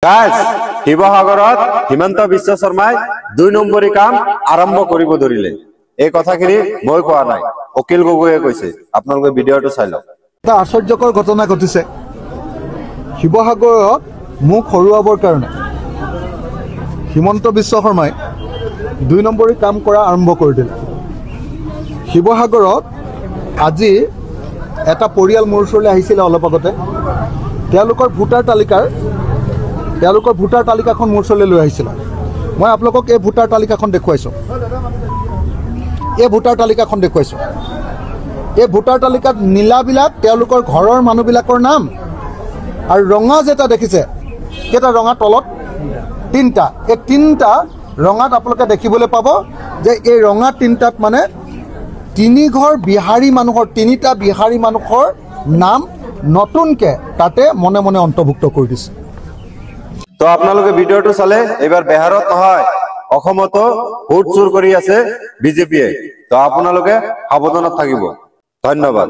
Guys শিৱসাগৰত হিমন্ত বিশ্ব শৰ্মাই ২ নম্বৰী কাম আৰম্ভ কৰিব ধৰিলে। এই কথাখিনি মই কোৱা নাই, অখিল গগৈয়ে কৈছে। আপোনালোকে ভিডিঅটো চাই লওক। এটা আশ্চৰ্যকৰ ঘটনা ঘটিছে শিৱসাগৰত মুখ হৰুৱাবৰ কাৰণে হিমন্ত বিশ্ব শৰ্মাই ২ নম্বৰী কাম কৰা আৰম্ভ কৰি দিলে। শিৱসাগৰত আজি এটা পৰিয়াল মোৰ ওচৰলৈ আহিছিলে অলপ আগতে। তেওঁলোকৰ ভোটাৰ তালিকাখন মোৰ ওচৰলৈ লৈ আহিছিলে। মই আপোনালোকক এই ভোটাৰ তালিকাখন দেখুৱাইছোঁ। এই ভোটাৰ তালিকাত নীলাবিলাক তেওঁলোকৰ ঘৰৰ মানুহবিলাকৰ নাম, আৰু ৰঙা যেটা দেখিছে কেইটা ৰঙা তলত তিনিটা, এই তিনিটা ৰঙাত আপোনালোকে দেখিবলৈ পাব যে এই ৰঙা তিনিটাত মানে তিনিটা বিহাৰী মানুহৰ নাম নতুনকৈ তাতে মনে মনে অন্তৰ্ভুক্ত কৰি দিছে। তো আপোনালোকে ভিডিঅটো চালে এবাৰ বিহাৰত নহয় অসমতো ভোট চুৰ কৰি আছে বিজেপিয়ে। তো আপোনালোকে সাৱধানত থাকিব। ধন্যবাদ।